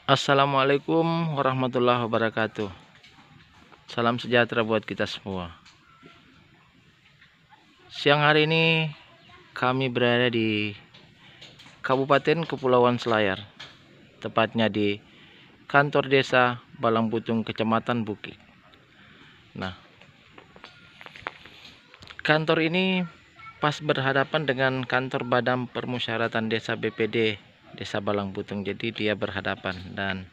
Assalamualaikum warahmatullahi wabarakatuh. Salam sejahtera buat kita semua. Siang hari ini kami berada di Kabupaten Kepulauan Selayar, tepatnya di kantor desa Balangputung, Kecamatan Bukit. Nah, kantor ini pas berhadapan dengan kantor Badan Permusyawaratan Desa BPD Desa Balangputung. Jadi dia berhadapan, dan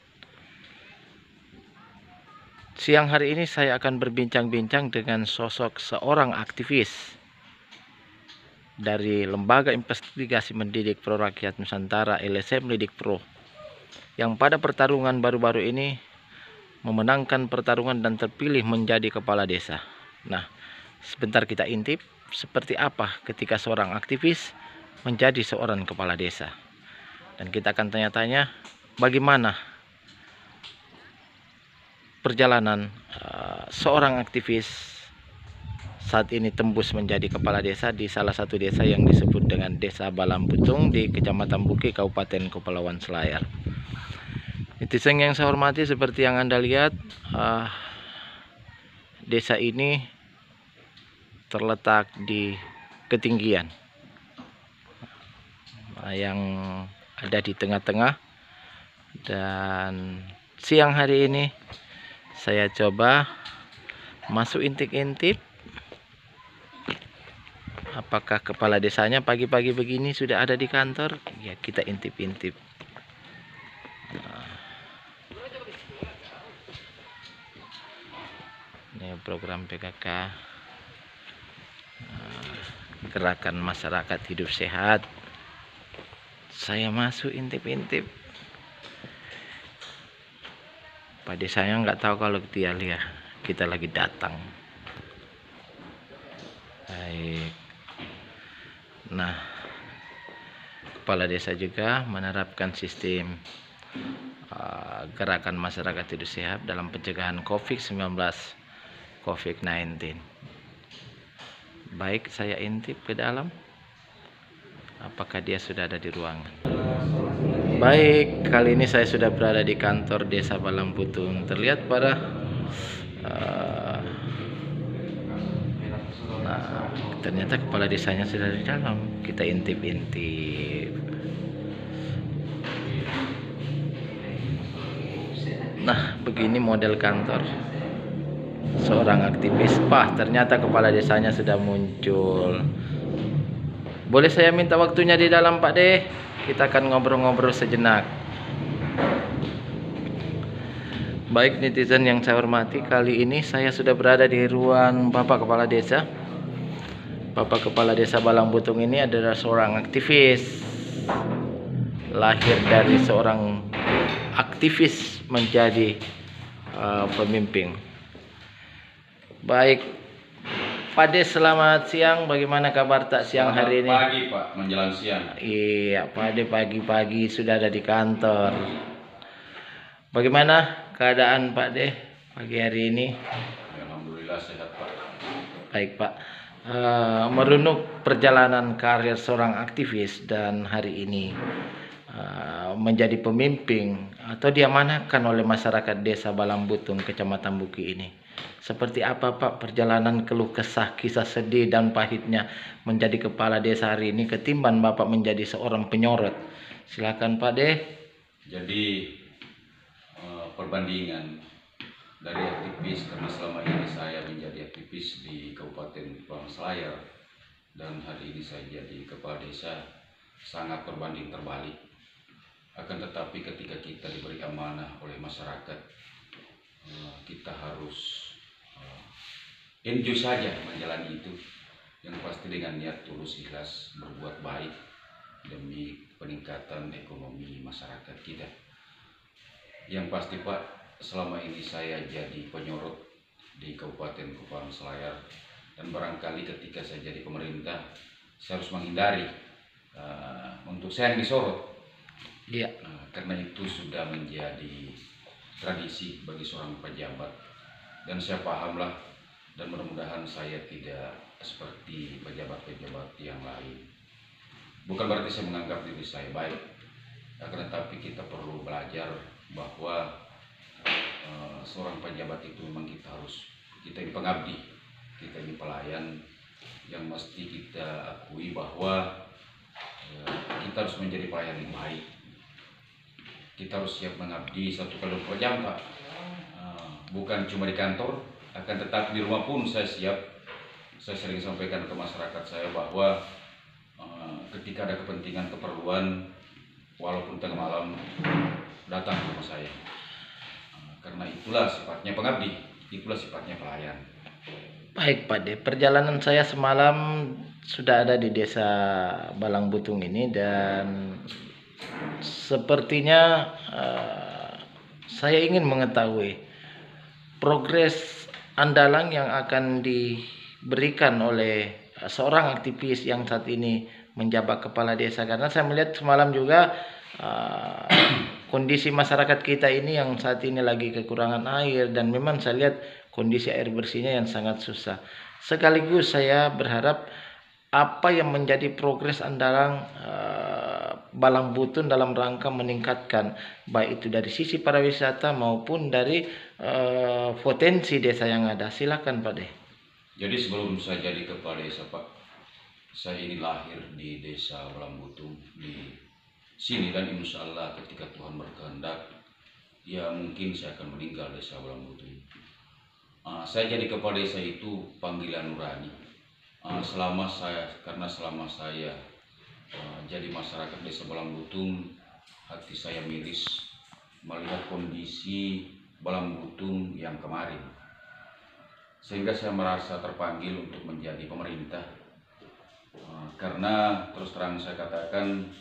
siang hari ini saya akan berbincang-bincang dengan sosok seorang aktivis dari Lembaga Investigasi Mendidik Pro Rakyat Nusantara LSM Lidik Pro, yang pada pertarungan baru-baru ini memenangkan pertarungan dan terpilih menjadi kepala desa. Nah, sebentar kita intip seperti apa ketika seorang aktivis menjadi seorang kepala desa. Dan kita akan tanya-tanya bagaimana perjalanan seorang aktivis saat ini tembus menjadi kepala desa di salah satu desa yang disebut dengan Desa Balangputung di Kecamatan Bukit, Kabupaten Kepulauan Selayar. Netizen yang saya hormati, seperti yang Anda lihat, desa ini terletak di ketinggian yang ada di tengah-tengah, dan siang hari ini saya coba masuk intip-intip apakah kepala desanya pagi-pagi begini sudah ada di kantor. Ya, kita intip-intip. Ini program PKK, Gerakan Masyarakat Hidup Sehat. Saya masuk intip-intip. Pak desanya nggak tahu kalau dia lihat kita lagi datang. Baik. Nah, kepala desa juga menerapkan sistem gerakan masyarakat hidup sehat dalam pencegahan COVID-19. Baik, saya intip ke dalam. Apakah dia sudah ada di ruangan? Baik, kali ini saya sudah berada di kantor Desa Balangputung. Terlihat pada nah, ternyata kepala desanya sudah di dalam. Kita intip-intip. Nah, begini model kantor seorang aktivis. Ternyata kepala desanya sudah muncul. Boleh saya minta waktunya di dalam, Pak De? Kita akan ngobrol-ngobrol sejenak. Baik, netizen yang saya hormati, kali ini saya sudah berada di ruang Bapak Kepala Desa. Bapak Kepala Desa Balangputung ini adalah seorang aktivis, lahir dari seorang aktivis menjadi pemimpin. Baik, Pak De, selamat siang. Bagaimana kabar tak siang hari ini? Pagi, Pak, menjelang siang. Iya, Pak De, pagi-pagi sudah ada di kantor. Bagaimana keadaan Pak De pagi hari ini? Alhamdulillah sehat, Pak. Baik, Pak. Merunut perjalanan karir seorang aktivis dan hari ini menjadi pemimpin atau diamanahkan oleh masyarakat Desa Balangputung, Kecamatan Bukit ini. Seperti apa, Pak, perjalanan keluh kesah, kisah sedih dan pahitnya menjadi kepala desa hari ini ketimbang Bapak menjadi seorang penyorot? Silakan, Pak De. Jadi perbandingan dari aktivis, karena selama ini saya menjadi aktivis di Kabupaten Kepulauan Selayar dan hari ini saya jadi kepala desa, sangat berbanding terbalik. Akan tetapi ketika kita diberi amanah oleh masyarakat, kita harus enjoy saja menjalani itu, yang pasti dengan niat tulus ikhlas berbuat baik demi peningkatan ekonomi masyarakat kita. Yang pasti, Pak, selama ini saya jadi penyorot di Kabupaten Kepulauan Selayar, dan barangkali ketika saya jadi pemerintah saya harus menghindari untuk saya yang disorot. Iya. Karena itu sudah menjadi tradisi bagi seorang pejabat, dan saya pahamlah, dan mudah-mudahan saya tidak seperti pejabat-pejabat yang lain. Bukan berarti saya menganggap diri saya baik, akan tetapi kita perlu belajar bahwa seorang pejabat itu memang kita ini pengabdi, kita ini pelayan yang mesti kita akui bahwa kita harus menjadi pelayan yang baik. Kita harus siap mengabdi 1x24 jam, Pak. Bukan cuma di kantor, akan tetapi di rumah pun saya siap. Saya sering sampaikan ke masyarakat saya bahwa ketika ada kepentingan, keperluan, walaupun tengah malam, datang ke rumah saya. Karena itulah sifatnya pengabdi, itulah sifatnya pelayan. Baik Pak De, perjalanan saya semalam sudah ada di desa Balangbutung ini, dan sepertinya saya ingin mengetahui progres andalan yang akan diberikan oleh seorang aktivis yang saat ini menjabat kepala desa, karena saya melihat semalam juga kondisi masyarakat kita ini yang saat ini lagi kekurangan air, dan memang saya lihat kondisi air bersihnya yang sangat susah. Sekaligus saya berharap apa yang menjadi progres andalan Balangbutung dalam rangka meningkatkan baik itu dari sisi pariwisata maupun dari potensi desa yang ada. Silakan Pak De. Jadi sebelum saya jadi kepala desa, Pak, saya ini lahir di desa Balangbutung di sini, dan insya Allah ketika Tuhan berkehendak, ya mungkin saya akan meninggal desa Balangbutung. Saya jadi kepala desa itu panggilan nurani. Karena selama saya jadi masyarakat desa Balangbutung, hati saya miris melihat kondisi Balangbutung yang kemarin, sehingga saya merasa terpanggil untuk menjadi pemerintah. Karena terus terang saya katakan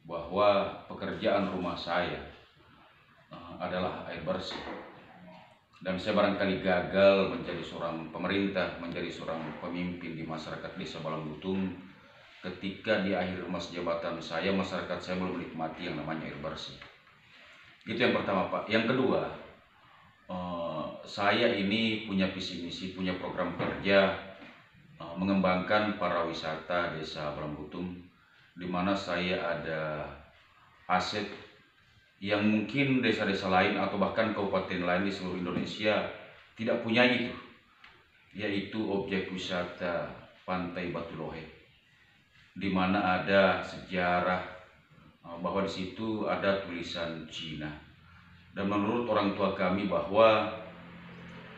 bahwa pekerjaan rumah saya adalah air bersih, dan saya barangkali gagal menjadi seorang pemerintah, menjadi seorang pemimpin di masyarakat desa Balangbutung ketika di akhir masa jabatan saya, masyarakat saya belum menikmati yang namanya air bersih. Itu yang pertama, Pak. Yang kedua, saya ini punya visi misi, punya program kerja mengembangkan pariwisata desa Balangbutung, di mana saya ada aset yang mungkin desa-desa lain atau bahkan kabupaten lain di seluruh Indonesia tidak punya itu, yaitu objek wisata Pantai Batulohe, di mana ada sejarah bahwa di situ ada tulisan Cina. Dan menurut orang tua kami bahwa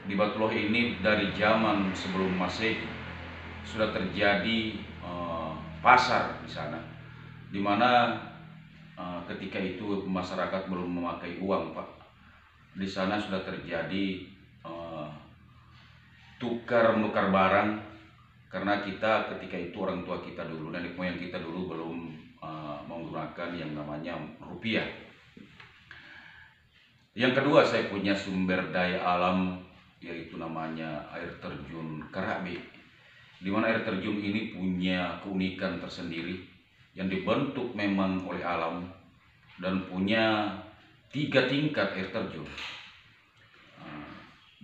di Batulohe ini dari zaman sebelum Masehi sudah terjadi pasar di sana, di mana ketika itu masyarakat belum memakai uang, Pak. Di sana sudah terjadi tukar menukar barang, karena kita ketika itu orang tua kita dulu, nenek moyang kita dulu belum menggunakan yang namanya rupiah. Yang kedua, saya punya sumber daya alam, yaitu namanya air terjun Karabe, di mana air terjun ini punya keunikan tersendiri yang dibentuk memang oleh alam dan punya 3 tingkat air terjun.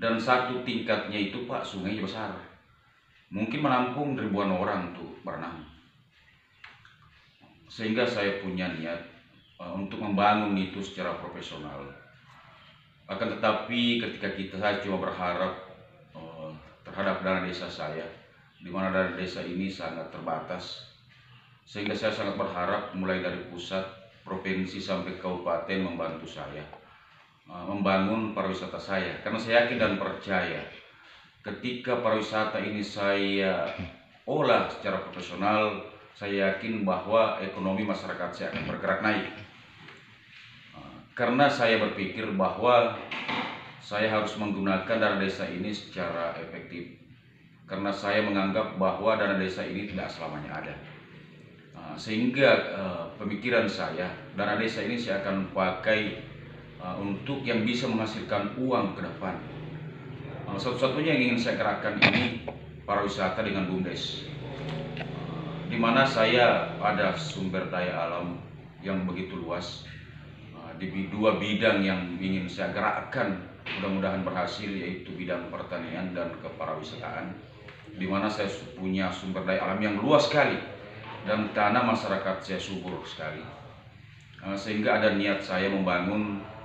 Dan satu tingkatnya itu, Pak, sungainya besar, mungkin menampung ribuan orang tuh berenang. Sehingga saya punya niat untuk membangun itu secara profesional. Akan tetapi ketika saya cuma berharap terhadap dana desa saya, di mana dana desa ini sangat terbatas, sehingga saya sangat berharap mulai dari pusat, provinsi sampai kabupaten membantu saya membangun pariwisata saya. Karena saya yakin dan percaya ketika pariwisata ini saya olah secara profesional, saya yakin bahwa ekonomi masyarakat saya akan bergerak naik. Karena saya berpikir bahwa saya harus menggunakan dana desa ini secara efektif, karena saya menganggap bahwa dana desa ini tidak selamanya ada. Sehingga pemikiran saya, dana desa ini saya akan pakai untuk yang bisa menghasilkan uang ke depan. Satu-satunya yang ingin saya gerakkan ini pariwisata dengan BUMDes, di mana saya ada sumber daya alam yang begitu luas. Di 2 bidang yang ingin saya gerakkan, mudah-mudahan berhasil, yaitu bidang pertanian dan kepariwisataan, di mana saya punya sumber daya alam yang luas sekali dan tanah masyarakat saya subur sekali. sehingga ada niat saya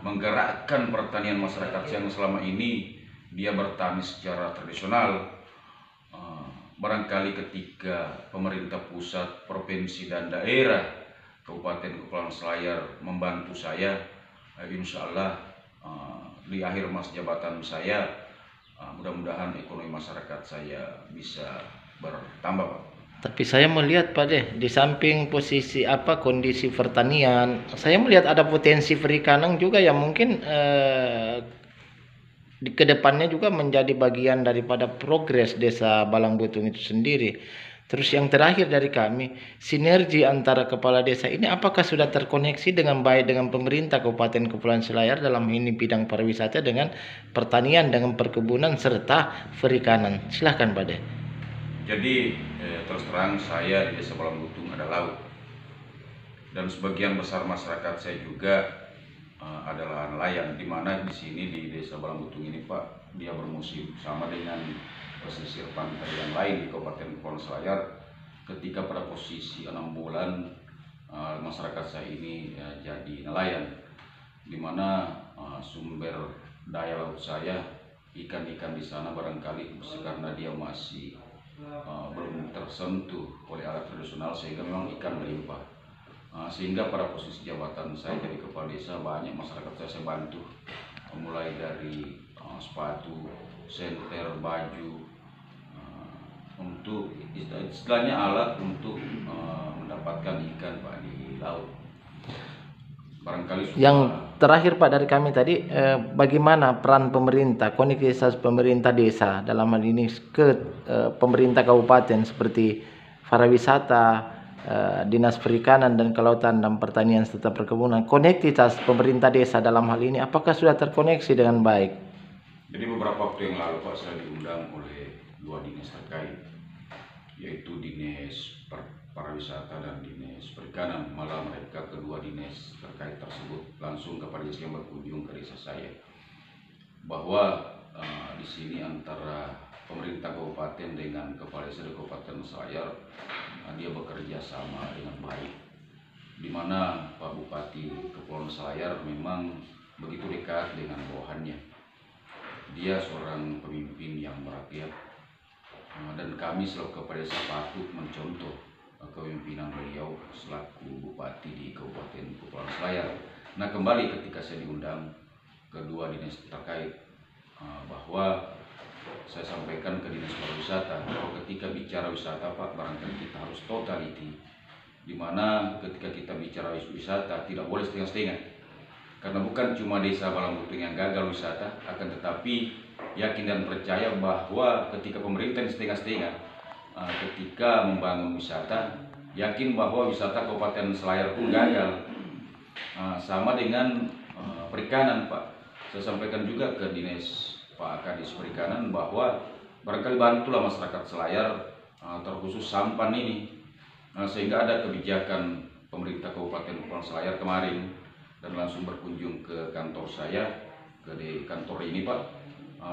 menggerakkan pertanian masyarakat yang selama ini dia bertani secara tradisional. Barangkali ketika pemerintah pusat, provinsi dan daerah Kabupaten Kepulauan Selayar membantu saya, insya Allah di akhir masa jabatan saya mudah-mudahan ekonomi masyarakat saya bisa bertambah, Pak. Tapi saya melihat Pak Deh, di samping posisi kondisi pertanian, saya melihat ada potensi perikanan juga yang mungkin di kedepannya juga menjadi bagian daripada progres desa Balangbutung itu sendiri. Terus yang terakhir dari kami, sinergi antara kepala desa ini apakah sudah terkoneksi dengan baik dengan pemerintah Kabupaten Kepulauan Selayar dalam ini bidang pariwisata dengan pertanian, dengan perkebunan serta perikanan. Silahkan Pak Deh. Jadi terus terang saya di desa Balangbutung ada laut, dan sebagian besar masyarakat saya juga adalah nelayan, di mana di sini di desa Balangbutung ini Pak, dia bermusim sama dengan pesisir pantai yang lain di Kabupaten Kepulauan Selayar. Ketika pada posisi 6 bulan masyarakat saya ini jadi nelayan, di mana sumber daya laut saya ikan-ikan di sana barangkali karena dia masih belum tersentuh oleh alat tradisional, sehingga memang ikan melimpah. Sehingga pada posisi jabatan saya jadi kepala desa, banyak masyarakat saya bantu, mulai dari sepatu, senter, baju, untuk istilahnya alat untuk mendapatkan ikan Pak di laut. Barangkali yang terakhir Pak dari kami tadi, bagaimana peran pemerintah, koneksitas pemerintah desa dalam hal ini ke pemerintah kabupaten seperti pariwisata, dinas perikanan dan kelautan dan pertanian serta perkebunan, koneksitas pemerintah desa dalam hal ini apakah sudah terkoneksi dengan baik? Jadi beberapa waktu yang lalu Pak, saya diundang oleh 2 dinas terkait, yaitu dinas pariwisata dan dinas perikanan. Malah mereka kedua dinas terkait tersebut langsung kepada desa yang berkunjung ke desa saya, bahwa di sini antara pemerintah kabupaten dengan kepala desa di Kabupaten Selayar dia bekerja sama dengan baik, di mana Pak Bupati Kepulauan Selayar memang begitu dekat dengan bawahannya. Dia seorang pemimpin yang merakyat, dan kami selaku kepala desa patut mencontoh kepemimpinan beliau selaku bupati di Kabupaten Kepulauan Selayar. Nah, kembali ketika saya diundang kedua dinas terkait, bahwa saya sampaikan ke dinas pariwisata bahwa ketika bicara wisata Pak, barangkali kita harus totality, di mana ketika kita bicara wisata tidak boleh setengah-setengah, karena bukan cuma desa Balangbutung yang gagal wisata, akan tetapi yakin dan percaya bahwa ketika pemerintah setengah-setengah ketika membangun wisata, yakin bahwa wisata Kabupaten Selayar pun gagal. Sama dengan perikanan Pak, saya sampaikan juga ke dinas Pak Kadis Perikanan bahwa barangkali bantulah masyarakat Selayar terkhusus sampan ini, sehingga ada kebijakan pemerintah Kabupaten Kepulauan Selayar kemarin, dan langsung berkunjung ke kantor saya, di kantor ini Pak,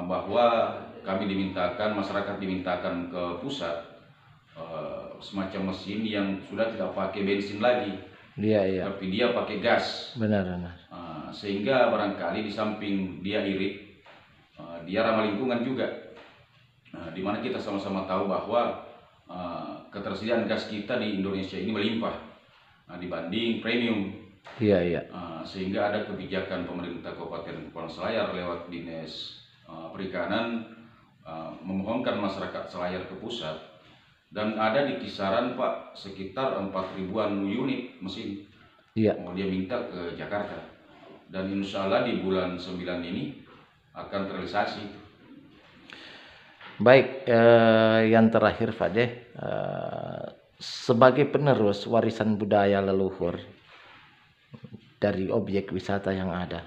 bahwa kami dimintakan, masyarakat dimintakan ke pusat semacam mesin yang sudah tidak pakai bensin lagi, tapi dia pakai gas. Benar. Sehingga barangkali di samping dia irit, dia ramah lingkungan juga, di mana kita sama-sama tahu bahwa ketersediaan gas kita di Indonesia ini melimpah dibanding premium. Sehingga ada kebijakan pemerintah Kabupaten Kepulauan Selayar lewat dinas perikanan memohonkan masyarakat Selayar ke pusat, dan ada di kisaran Pak sekitar 4.000-an unit mesin. Mau dia minta ke Jakarta, dan insya Allah di bulan 9 ini akan terrealisasi. Baik, yang terakhir Pak Deh, sebagai penerus warisan budaya leluhur dari objek wisata yang ada,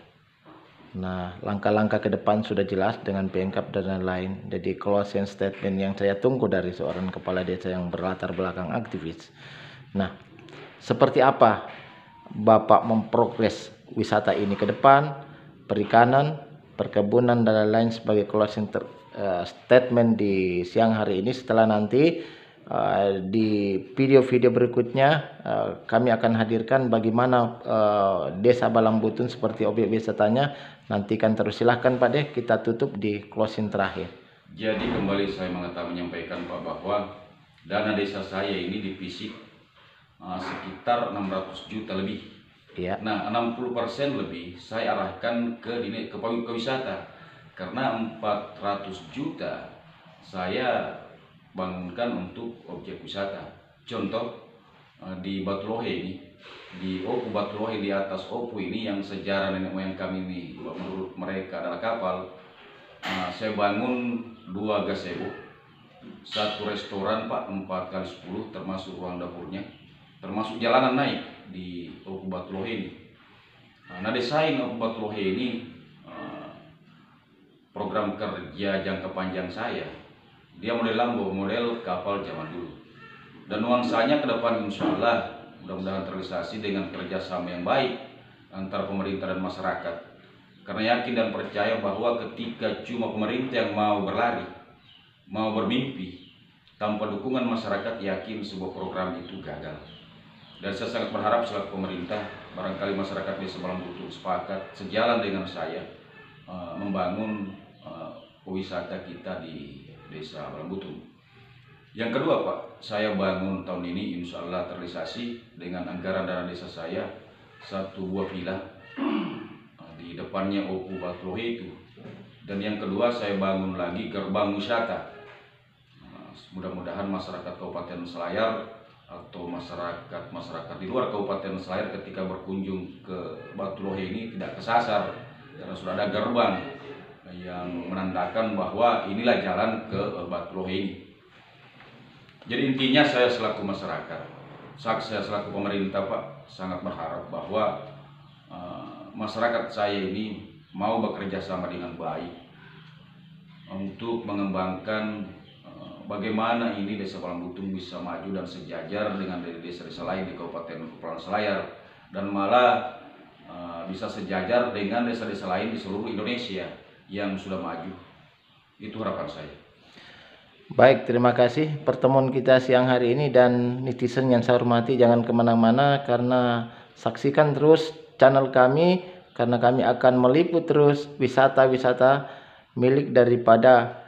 nah langkah-langkah ke depan sudah jelas dengan Pemkab dan lain-lain. Jadi closing statement yang saya tunggu dari seorang kepala desa yang berlatar belakang aktivis. Nah, seperti apa Bapak memprogres wisata ini ke depan, perikanan, perkebunan dan lain-lain sebagai closing statement di siang hari ini, setelah nanti Di video-video berikutnya kami akan hadirkan bagaimana Desa Balangbutun seperti objek wisatanya. Nantikan terus, silahkan Pak Deh, kita tutup di closing terakhir. Jadi kembali saya menyampaikan Pak bahwa dana desa saya ini divisit sekitar 600 juta lebih. Ya. Nah, 60% lebih saya arahkan ke wisata, karena 400 juta saya bangunkan untuk objek wisata. Contoh di Batu Lohe ini, di Opu Batu Lohe, di atas Opu ini yang sejarah nenek moyang kami ini menurut mereka adalah kapal. Saya bangun 2 gazebo, 1 restoran Pak 4x10 termasuk ruang dapurnya, termasuk jalanan naik di Opu Batu Lohe ini. Nah, desain Opu Batu Lohe ini program kerja jangka panjang saya. Dia model Lambo, model kapal zaman dulu. Dan nuansanya ke depan insya Allah mudah-mudahan terrealisasi dengan kerjasama yang baik antara pemerintah dan masyarakat. Karena yakin dan percaya bahwa ketika cuma pemerintah yang mau berlari, mau bermimpi, tanpa dukungan masyarakat, yakin sebuah program itu gagal. Dan saya sangat berharap selaku pemerintah, barangkali masyarakat Desa Balangbutun sepakat sejalan dengan saya membangun wisata kita di Desa Balangbutun. Yang kedua Pak, saya bangun tahun ini insya Allah terrealisasi dengan anggaran dana desa saya 1 buah villa di depannya Opu Batu Lohe itu. Dan yang kedua saya bangun lagi gerbang wisata. Mudah-mudahan masyarakat Kabupaten Selayar atau masyarakat di luar Kabupaten Selayar ketika berkunjung ke Batu Lohe ini tidak kesasar, karena sudah ada gerbang yang menandakan bahwa inilah jalan ke Batu Lohe ini. Jadi intinya saya selaku masyarakat, saya selaku pemerintah Pak, sangat berharap bahwa masyarakat saya ini mau bekerja sama dengan baik untuk mengembangkan bagaimana ini Desa Balangbutun bisa maju dan sejajar dengan desa-desa lain di Kabupaten Kepulauan Selayar, dan malah bisa sejajar dengan desa-desa lain di seluruh Indonesia yang sudah maju. Itu harapan saya. Baik, terima kasih pertemuan kita siang hari ini, dan netizen yang saya hormati jangan kemana-mana karena saksikan terus channel kami, karena kami akan meliput terus wisata-wisata milik daripada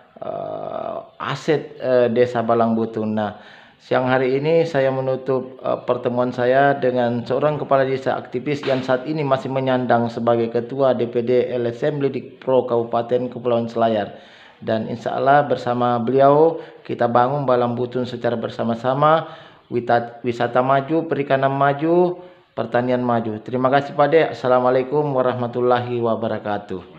aset Desa Balangbutun. Nah, siang hari ini saya menutup pertemuan saya dengan seorang kepala desa aktivis yang saat ini masih menyandang sebagai Ketua DPD LSM Lidik Pro Kabupaten Kepulauan Selayar. Dan insya Allah bersama beliau kita bangun Balangbutun secara bersama-sama, wisata maju, perikanan maju, pertanian maju. Terima kasih Pak De. Assalamualaikum warahmatullahi wabarakatuh.